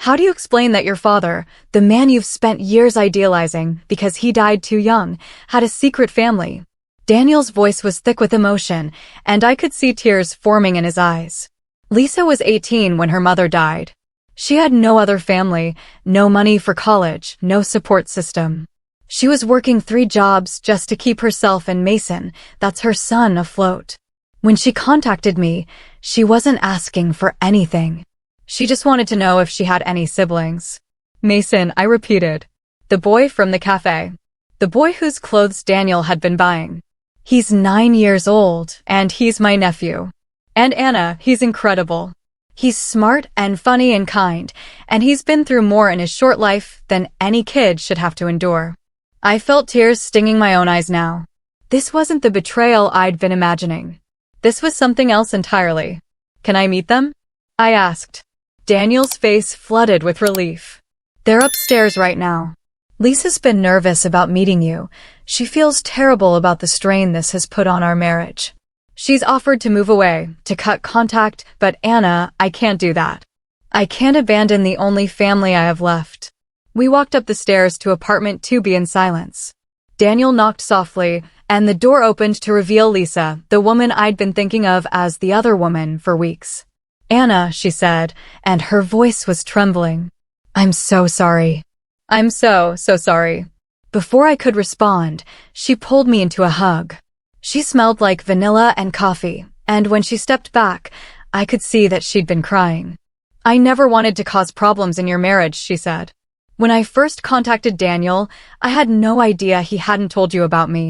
How do you explain that your father, the man you've spent years idealizing because he died too young, had a secret family? Daniel's voice was thick with emotion, and I could see tears forming in his eyes. Lisa was 18 when her mother died. She had no other family, no money for college, no support system. She was working 3 jobs just to keep herself and Mason, that's her son, afloat. When she contacted me, she wasn't asking for anything. She just wanted to know if she had any siblings. Mason, I repeated. The boy from the cafe. The boy whose clothes Daniel had been buying. He's 9 years old, and he's my nephew. And Anna, he's incredible. He's smart and funny and kind, and he's been through more in his short life than any kid should have to endure. I felt tears stinging my own eyes now. This wasn't the betrayal I'd been imagining. This was something else entirely. Can I meet them? I asked. Daniel's face flooded with relief. They're upstairs right now. Lisa's been nervous about meeting you. She feels terrible about the strain this has put on our marriage. She's offered to move away, to cut contact, but Anna, I can't do that. I can't abandon the only family I have left. We walked up the stairs to apartment 2B in silence. Daniel knocked softly, and the door opened to reveal Lisa, the woman I'd been thinking of as the other woman for weeks. Anna, she said, and her voice was trembling. I'm so sorry. I'm so sorry. Before I could respond, she pulled me into a hug. She smelled like vanilla and coffee, and when she stepped back, I could see that she'd been crying. "I never wanted to cause problems in your marriage," she said. "When I first contacted Daniel, I had no idea he hadn't told you about me.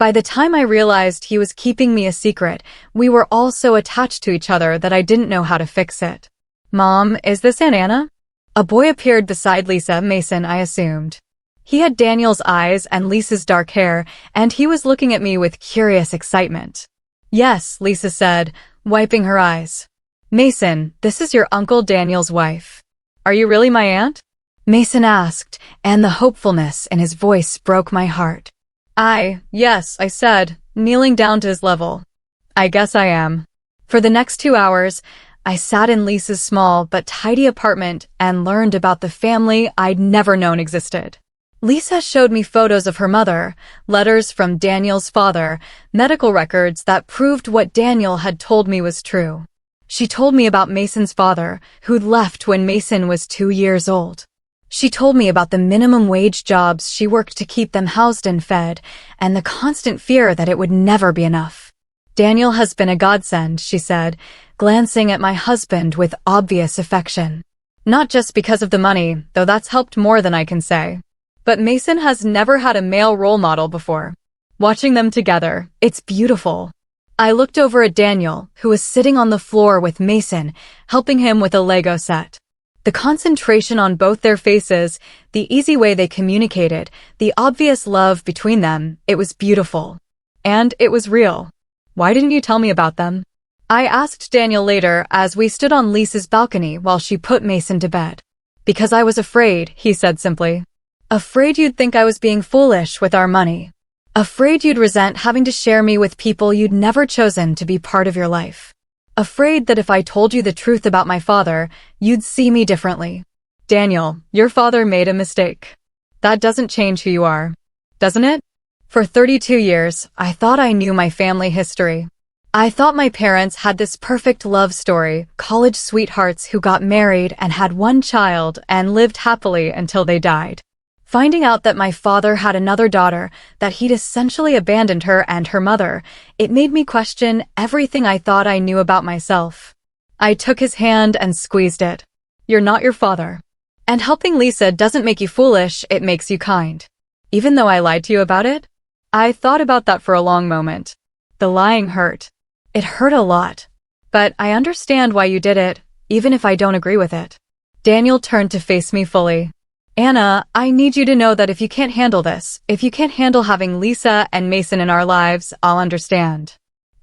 By the time I realized he was keeping me a secret, we were all so attached to each other that I didn't know how to fix it." "Mom, is this Aunt Anna?" A boy appeared beside Lisa. Mason, I assumed. He had Daniel's eyes and Lisa's dark hair, and he was looking at me with curious excitement. "Yes," Lisa said, wiping her eyes. "Mason, this is your Uncle Daniel's wife." "Are you really my aunt?" Mason asked, and the hopefulness in his voice broke my heart. Yes, I said, kneeling down to his level. "I guess I am." For the next 2 hours, I sat in Lisa's small but tidy apartment and learned about the family I'd never known existed. Lisa showed me photos of her mother, letters from Daniel's father, medical records that proved what Daniel had told me was true. She told me about Mason's father, who'd left when Mason was 2 years old. She told me about the minimum wage jobs she worked to keep them housed and fed, and the constant fear that it would never be enough. "Daniel has been a godsend," she said, glancing at my husband with obvious affection. "Not just because of the money, though that's helped more than I can say. But Mason has never had a male role model before. Watching them together, it's beautiful." I looked over at Daniel, who was sitting on the floor with Mason, helping him with a Lego set. The concentration on both their faces, the easy way they communicated, the obvious love between them, it was beautiful. And it was real. "Why didn't you tell me about them?" I asked Daniel later as we stood on Lisa's balcony while she put Mason to bed. "Because I was afraid," he said simply. "Afraid you'd think I was being foolish with our money. Afraid you'd resent having to share me with people you'd never chosen to be part of your life. Afraid that if I told you the truth about my father, you'd see me differently." "Daniel, your father made a mistake. That doesn't change who you are, doesn't it?" For 32 years, I thought I knew my family history. I thought my parents had this perfect love story, college sweethearts who got married and had one child and lived happily until they died. Finding out that my father had another daughter, that he'd essentially abandoned her and her mother, it made me question everything I thought I knew about myself. I took his hand and squeezed it. "You're not your father. And helping Lisa doesn't make you foolish, it makes you kind. Even though I lied to you about it?" I thought about that for a long moment. The lying hurt. It hurt a lot. "But I understand why you did it, even if I don't agree with it." Daniel turned to face me fully. "Anna, I need you to know that if you can't handle this, if you can't handle having Lisa and Mason in our lives, I'll understand.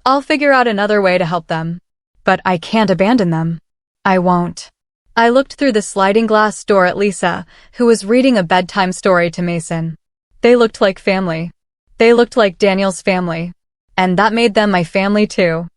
I'll figure out another way to help them. But I can't abandon them. I won't." I looked through the sliding glass door at Lisa, who was reading a bedtime story to Mason. They looked like family. They looked like Daniel's family. And that made them my family too.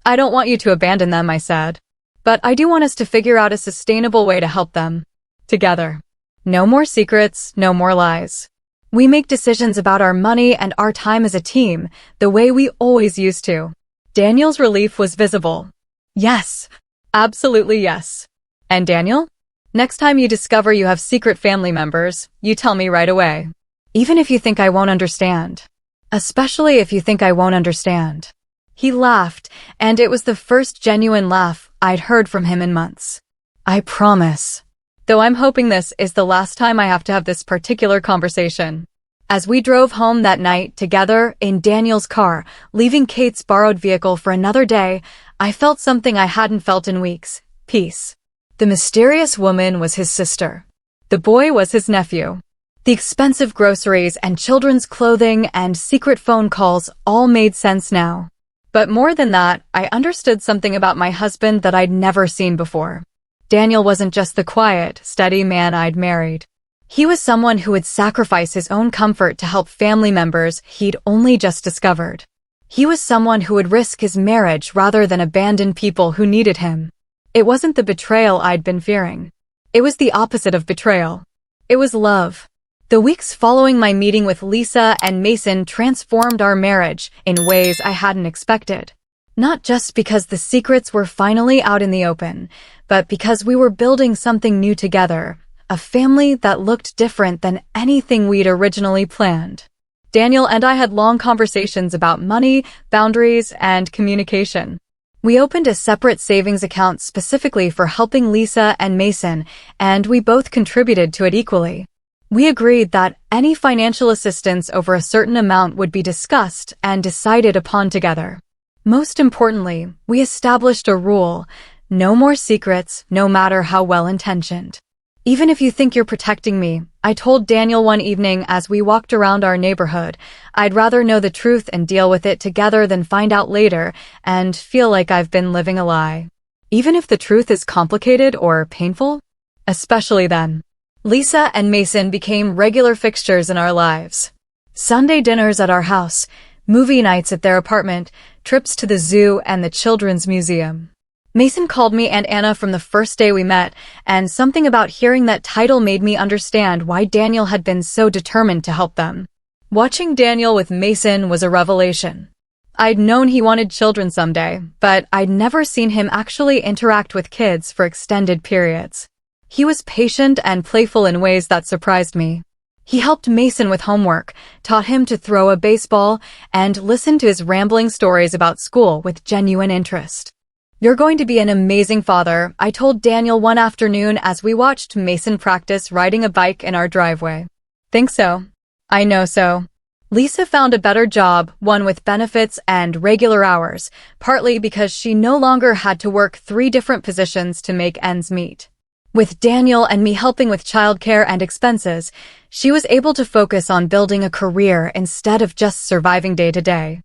"I don't want you to abandon them," I said. "But I do want us to figure out a sustainable way to help them. Together. No more secrets, no more lies. We make decisions about our money and our time as a team, the way we always used to." Daniel's relief was visible. "Yes. Absolutely yes." "And Daniel? Next time you discover you have secret family members, you tell me right away. Even if you think I won't understand. Especially if you think I won't understand." He laughed, and it was the first genuine laugh I'd heard from him in months. "I promise. Though I'm hoping this is the last time I have to have this particular conversation." As we drove home that night together in Daniel's car, leaving Kate's borrowed vehicle for another day, I felt something I hadn't felt in weeks: peace. The mysterious woman was his sister. The boy was his nephew. The expensive groceries and children's clothing and secret phone calls all made sense now. But more than that, I understood something about my husband that I'd never seen before. Daniel wasn't just the quiet, steady man I'd married. He was someone who would sacrifice his own comfort to help family members he'd only just discovered. He was someone who would risk his marriage rather than abandon people who needed him. It wasn't the betrayal I'd been fearing. It was the opposite of betrayal. It was love. The weeks following my meeting with Lisa and Mason transformed our marriage in ways I hadn't expected. Not just because the secrets were finally out in the open, but because we were building something new together, a family that looked different than anything we'd originally planned. Daniel and I had long conversations about money, boundaries, and communication. We opened a separate savings account specifically for helping Lisa and Mason, and we both contributed to it equally. We agreed that any financial assistance over a certain amount would be discussed and decided upon together. Most importantly, we established a rule: no more secrets, no matter how well-intentioned. Even if you think you're protecting me, I told Daniel one evening as we walked around our neighborhood, I'd rather know the truth and deal with it together than find out later and feel like I've been living a lie. Even if the truth is complicated or painful? Especially then. Lisa and Mason became regular fixtures in our lives. Sunday dinners at our house, movie nights at their apartment, trips to the zoo and the children's museum. Mason called me Aunt Anna from the first day we met, and something about hearing that title made me understand why Daniel had been so determined to help them. Watching Daniel with Mason was a revelation. I'd known he wanted children someday, but I'd never seen him actually interact with kids for extended periods. He was patient and playful in ways that surprised me. He helped Mason with homework, taught him to throw a baseball, and listened to his rambling stories about school with genuine interest. "You're going to be an amazing father," I told Daniel one afternoon as we watched Mason practice riding a bike in our driveway. "Think so?" "I know so." Lisa found a better job, one with benefits and regular hours, partly because she no longer had to work 3 different positions to make ends meet. With Daniel and me helping with childcare and expenses, she was able to focus on building a career instead of just surviving day to day.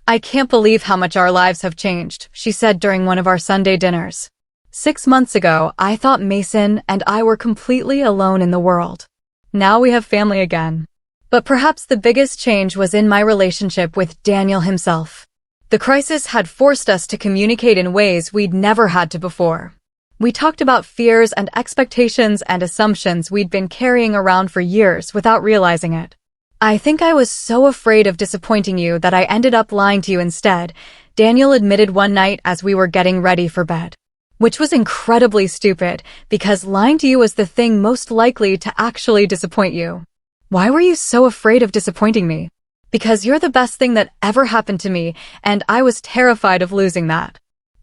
"I can't believe how much our lives have changed," she said during one of our Sunday dinners. 6 months ago, I thought Mason and I were completely alone in the world. Now we have family again. But perhaps the biggest change was in my relationship with Daniel himself. The crisis had forced us to communicate in ways we'd never had to before. We talked about fears and expectations and assumptions we'd been carrying around for years without realizing it. "I think I was so afraid of disappointing you that I ended up lying to you instead," Daniel admitted one night as we were getting ready for bed. Which was incredibly stupid, because lying to you was the thing most likely to actually disappoint you. "Why were you so afraid of disappointing me?" "Because you're the best thing that ever happened to me, and I was terrified of losing that."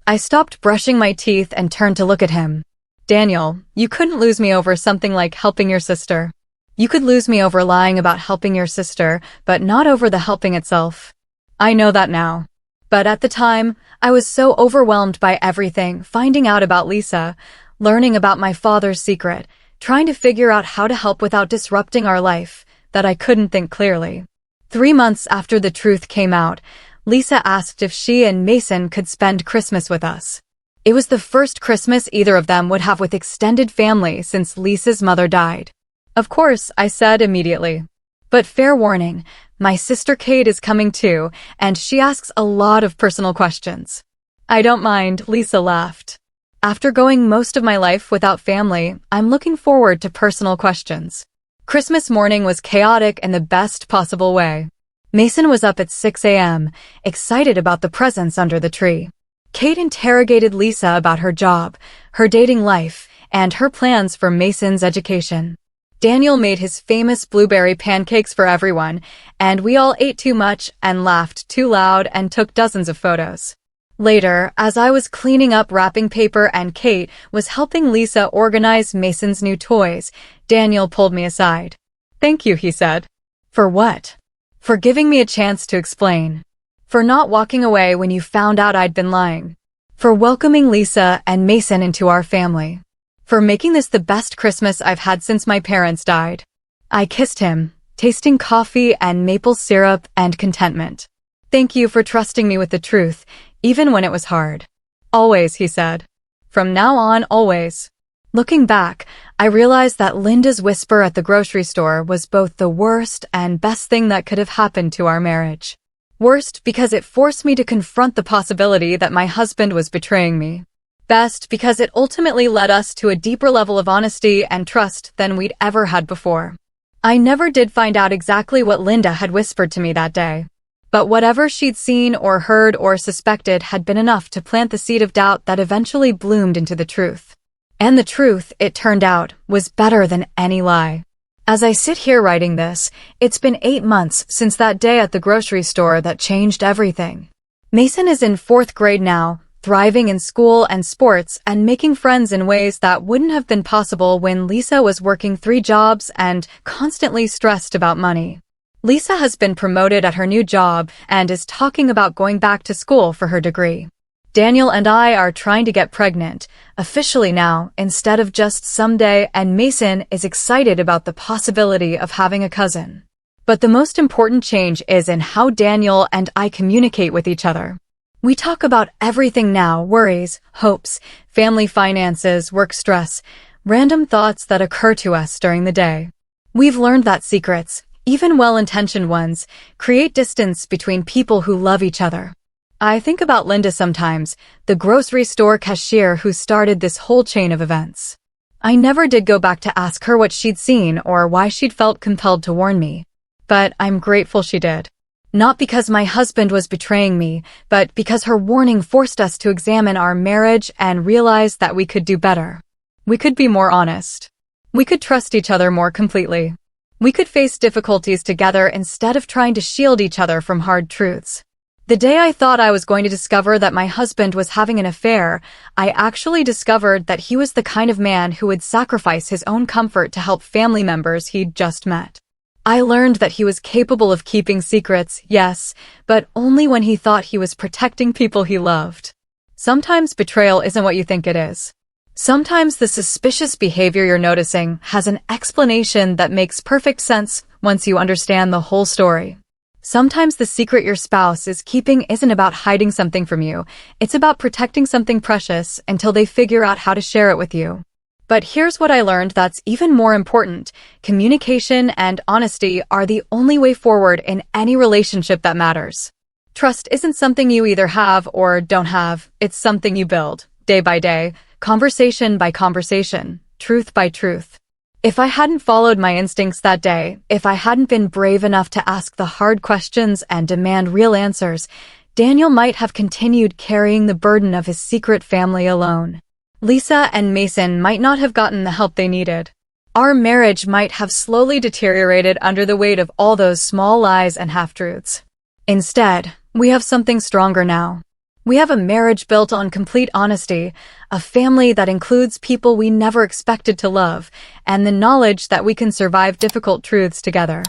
I stopped brushing my teeth and turned to look at him. "Daniel, you couldn't lose me over something like helping your sister. You could lose me over lying about helping your sister, but not over the helping itself. I know that now. But at the time, I was so overwhelmed by everything, finding out about Lisa, learning about my father's secret, trying to figure out how to help without disrupting our life, that I couldn't think clearly." 3 months after the truth came out, Lisa asked if she and Mason could spend Christmas with us. It was the first Christmas either of them would have with extended family since Lisa's mother died. "Of course," I said immediately. "But fair warning, my sister Kate is coming too, and she asks a lot of personal questions." "I don't mind," Lisa laughed. "After going most of my life without family, I'm looking forward to personal questions." Christmas morning was chaotic in the best possible way. Mason was up at 6 a.m., excited about the presents under the tree. Kate interrogated Lisa about her job, her dating life, and her plans for Mason's education. Daniel made his famous blueberry pancakes for everyone, and we all ate too much and laughed too loud and took dozens of photos. Later, as I was cleaning up wrapping paper and Kate was helping Lisa organize Mason's new toys, Daniel pulled me aside. "Thank you," he said. "For what?" "For giving me a chance to explain. For not walking away when you found out I'd been lying. For welcoming Lisa and Mason into our family. For making this the best Christmas I've had since my parents died." I kissed him, tasting coffee and maple syrup and contentment. "Thank you for trusting me with the truth, even when it was hard." "Always," he said. "From now on, always." Looking back, I realized that Linda's whisper at the grocery store was both the worst and best thing that could have happened to our marriage. Worst because it forced me to confront the possibility that my husband was betraying me. Best because it ultimately led us to a deeper level of honesty and trust than we'd ever had before. I never did find out exactly what Linda had whispered to me that day. But whatever she'd seen or heard or suspected had been enough to plant the seed of doubt that eventually bloomed into the truth. And the truth, it turned out, was better than any lie. As I sit here writing this, it's been 8 months since that day at the grocery store that changed everything. Mason is in 4th grade now, thriving in school and sports and making friends in ways that wouldn't have been possible when Lisa was working 3 jobs and constantly stressed about money. Lisa has been promoted at her new job and is talking about going back to school for her degree. Daniel and I are trying to get pregnant, officially now, instead of just someday, and Mason is excited about the possibility of having a cousin. But the most important change is in how Daniel and I communicate with each other. We talk about everything now: worries, hopes, family finances, work stress, random thoughts that occur to us during the day. We've learned that secrets, even well-intentioned ones, create distance between people who love each other. I think about Linda sometimes, the grocery store cashier who started this whole chain of events. I never did go back to ask her what she'd seen or why she'd felt compelled to warn me. But I'm grateful she did. Not because my husband was betraying me, but because her warning forced us to examine our marriage and realize that we could do better. We could be more honest. We could trust each other more completely. We could face difficulties together instead of trying to shield each other from hard truths. The day I thought I was going to discover that my husband was having an affair, I actually discovered that he was the kind of man who would sacrifice his own comfort to help family members he'd just met. I learned that he was capable of keeping secrets, yes, but only when he thought he was protecting people he loved. Sometimes betrayal isn't what you think it is. Sometimes the suspicious behavior you're noticing has an explanation that makes perfect sense once you understand the whole story. Sometimes the secret your spouse is keeping isn't about hiding something from you, it's about protecting something precious until they figure out how to share it with you. But here's what I learned that's even more important: communication and honesty are the only way forward in any relationship that matters. Trust isn't something you either have or don't have, it's something you build, day by day, conversation by conversation, truth by truth. If I hadn't followed my instincts that day, if I hadn't been brave enough to ask the hard questions and demand real answers, Daniel might have continued carrying the burden of his secret family alone. Lisa and Mason might not have gotten the help they needed. Our marriage might have slowly deteriorated under the weight of all those small lies and half-truths. Instead, we have something stronger now. We have a marriage built on complete honesty, a family that includes people we never expected to love, and the knowledge that we can survive difficult truths together.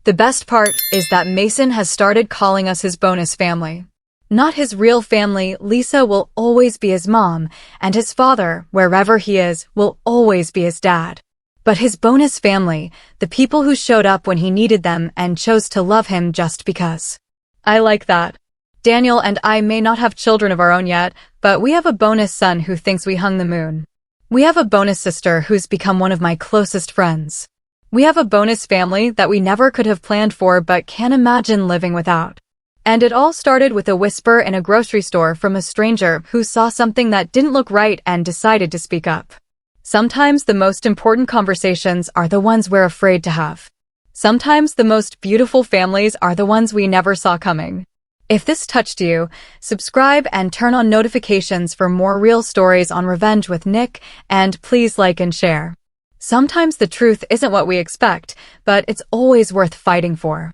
The best part is that Mason has started calling us his bonus family. Not his real family. Lisa will always be his mom, and his father, wherever he is, will always be his dad. But his bonus family, the people who showed up when he needed them and chose to love him just because. I like that. Daniel and I may not have children of our own yet, but we have a bonus son who thinks we hung the moon. We have a bonus sister who's become one of my closest friends. We have a bonus family that we never could have planned for but can't imagine living without. And it all started with a whisper in a grocery store from a stranger who saw something that didn't look right and decided to speak up. Sometimes the most important conversations are the ones we're afraid to have. Sometimes the most beautiful families are the ones we never saw coming. If this touched you, subscribe and turn on notifications for more real stories on Revenge with Nick, and please like and share. Sometimes the truth isn't what we expect, but it's always worth fighting for.